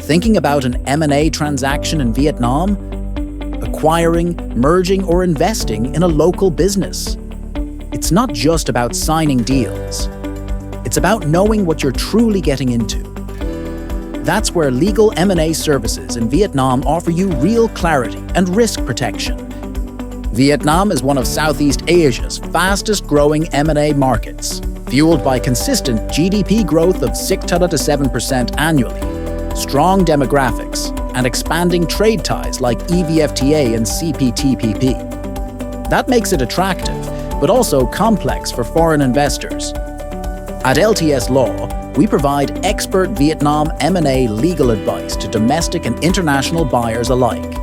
Thinking about an M&A transaction in Vietnam? Acquiring, merging, or investing in a local business? It's not just about signing deals. It's about knowing what you're truly getting into. That's where legal M&A services in Vietnam offer you real clarity and risk protection. Vietnam is one of Southeast Asia's fastest-growing M&A markets, fueled by consistent GDP growth of 6 to 7% annually, strong demographics, and expanding trade ties like EVFTA and CPTPP. That makes it attractive, but also complex for foreign investors. At LTS Law, we provide expert Vietnam M&A legal advice to domestic and international buyers alike.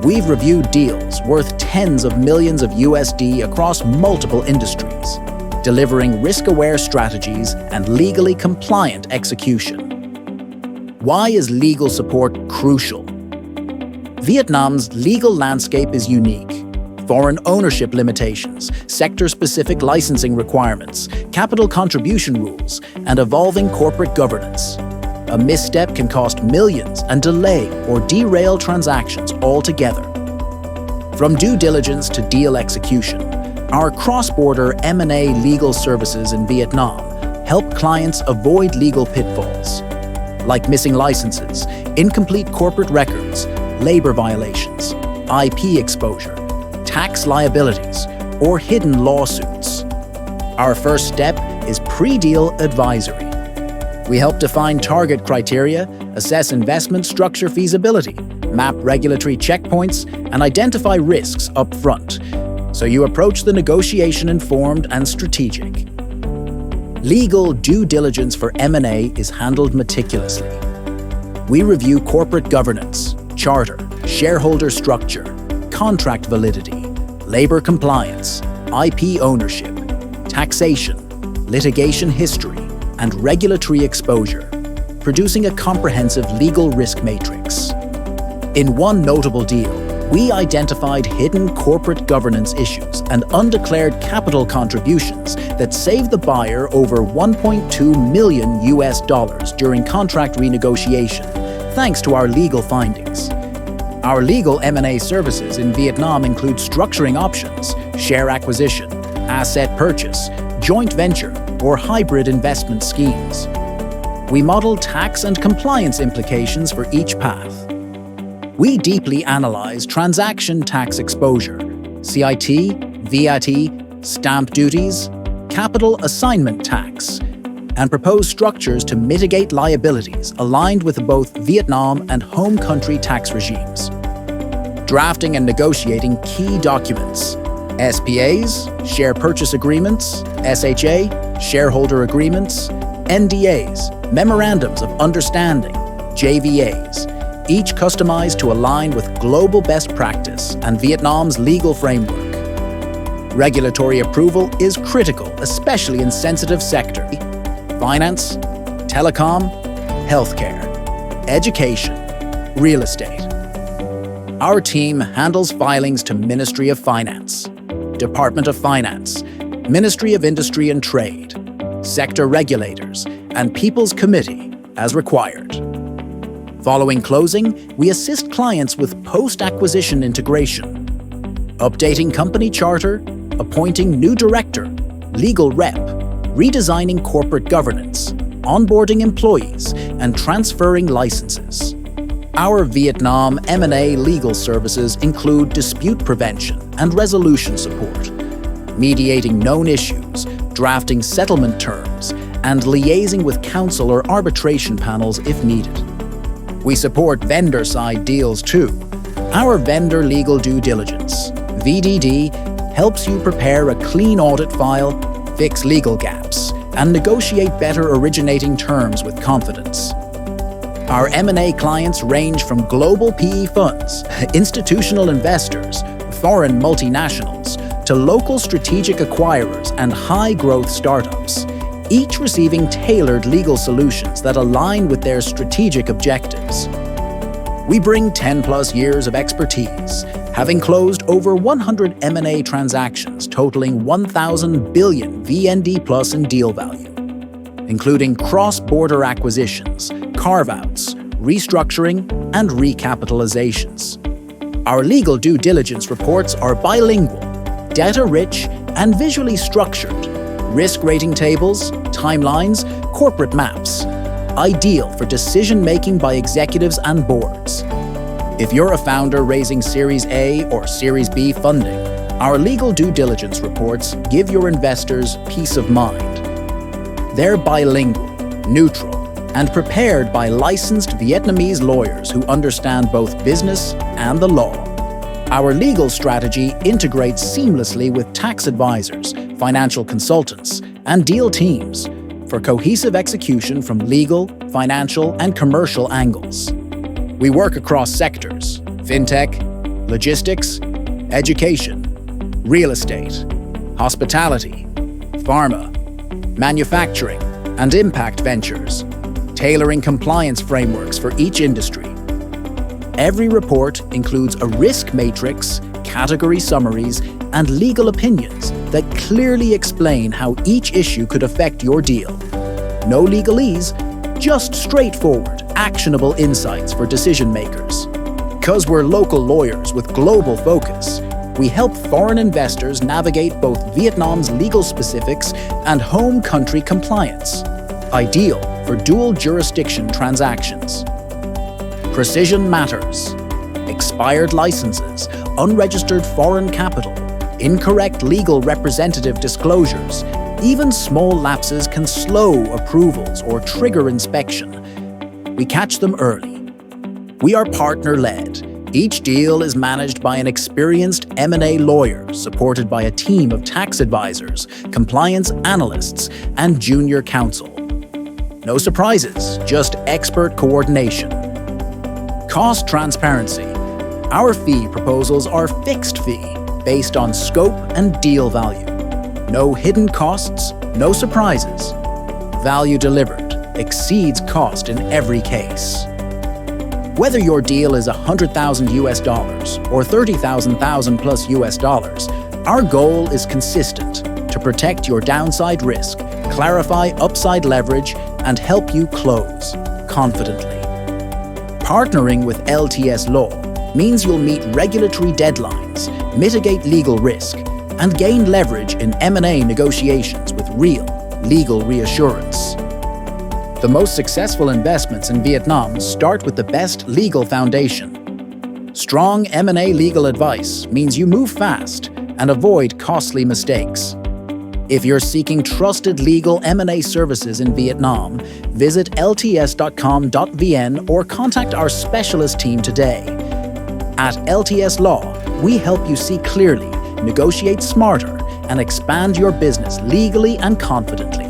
We've reviewed deals worth tens of millions of USD across multiple industries, delivering risk-aware strategies and legally compliant execution. Why is legal support crucial? Vietnam's legal landscape is unique. Foreign ownership limitations, sector-specific licensing requirements, capital contribution rules, and evolving corporate governance. A misstep can cost millions and delay or derail transactions altogether. From due diligence to deal execution, our cross-border M&A legal services in Vietnam help clients avoid legal pitfalls, like missing licenses, incomplete corporate records, labor violations, IP exposure, tax liabilities, or hidden lawsuits. Our first step is pre-deal advisory. We help define target criteria, assess investment structure feasibility, map regulatory checkpoints, and identify risks up front, so you approach the negotiation informed and strategic. Legal due diligence for M&A is handled meticulously. We review corporate governance, charter, shareholder structure, contract validity, labor compliance, IP ownership, taxation, litigation history, and regulatory exposure, producing a comprehensive legal risk matrix. In one notable deal, we identified hidden corporate governance issues and undeclared capital contributions that saved the buyer over $1.2 million during contract renegotiation, thanks to our legal findings. Our legal M&A services in Vietnam include structuring options, share acquisition, asset purchase, joint venture, or hybrid investment schemes. We model tax and compliance implications for each path. We deeply analyze transaction tax exposure, CIT, VAT, stamp duties, capital assignment tax, and propose structures to mitigate liabilities aligned with both Vietnam and home country tax regimes. Drafting and negotiating key documents, SPAs, share purchase agreements, SHA, shareholder agreements, NDAs, memorandums of understanding, JVAs, each customized to align with global best practice and Vietnam's legal framework. Regulatory approval is critical, especially in sensitive sectors: finance, telecom, healthcare, education, real estate. Our team handles filings to Ministry of Finance, Department of Finance, Ministry of Industry and Trade, sector regulators, and People's Committee as required. Following closing, we assist clients with post-acquisition integration, updating company charter, appointing new director, legal rep, redesigning corporate governance, onboarding employees, and transferring licenses. Our Vietnam M&A legal services include dispute prevention and resolution support, mediating known issues, drafting settlement terms, and liaising with counsel or arbitration panels if needed. We support vendor-side deals too. Our vendor legal due diligence, VDD, helps you prepare a clean audit file, fix legal gaps, and negotiate better originating terms with confidence. Our M&A clients range from global PE funds, institutional investors, foreign multinationals, to local strategic acquirers and high-growth startups, each receiving tailored legal solutions that align with their strategic objectives. We bring 10+ years of expertise, having closed over 100 M&A transactions totaling 1,000 billion VND+ in deal value, including cross-border acquisitions, carve-outs, restructuring, and recapitalizations. Our legal due diligence reports are bilingual, data-rich, and visually structured. Risk rating tables, timelines, corporate maps. Ideal for decision-making by executives and boards. If you're a founder raising Series A or Series B funding, our legal due diligence reports give your investors peace of mind. They're bilingual, neutral, and prepared by licensed Vietnamese lawyers who understand both business and the law. Our legal strategy integrates seamlessly with tax advisors, financial consultants, and deal teams for cohesive execution from legal, financial, and commercial angles. We work across sectors: fintech, logistics, education, real estate, hospitality, pharma, manufacturing, and impact ventures, tailoring compliance frameworks for each industry. Every report includes a risk matrix, category summaries, and legal opinions that clearly explain how each issue could affect your deal. No legalese, just straightforward, actionable insights for decision makers. Because we're local lawyers with global focus, we help foreign investors navigate both Vietnam's legal specifics and home country compliance. Ideal for dual jurisdiction transactions. Precision matters. Expired licenses, unregistered foreign capital, incorrect legal representative disclosures, even small lapses can slow approvals or trigger inspection. We catch them early. We are partner-led. Each deal is managed by an experienced M&A lawyer supported by a team of tax advisors, compliance analysts, and junior counsel. No surprises, just expert coordination. Cost transparency. Our fee proposals are fixed fee, based on scope and deal value. No hidden costs, no surprises. Value delivered exceeds cost in every case. Whether your deal is $100,000 or $30,000 plus US, our goal is consistent: to protect your downside risk, clarify upside leverage, and help you close confidently. Partnering with LTS Law means you'll meet regulatory deadlines, mitigate legal risk, and gain leverage in M&A negotiations with real legal reassurance. The most successful investments in Vietnam start with the best legal foundation. Strong M&A legal advice means you move fast and avoid costly mistakes. If you're seeking trusted legal M&A services in Vietnam, visit lts.com.vn or contact our specialist team today. At LTS Law, we help you see clearly, negotiate smarter, and expand your business legally and confidently.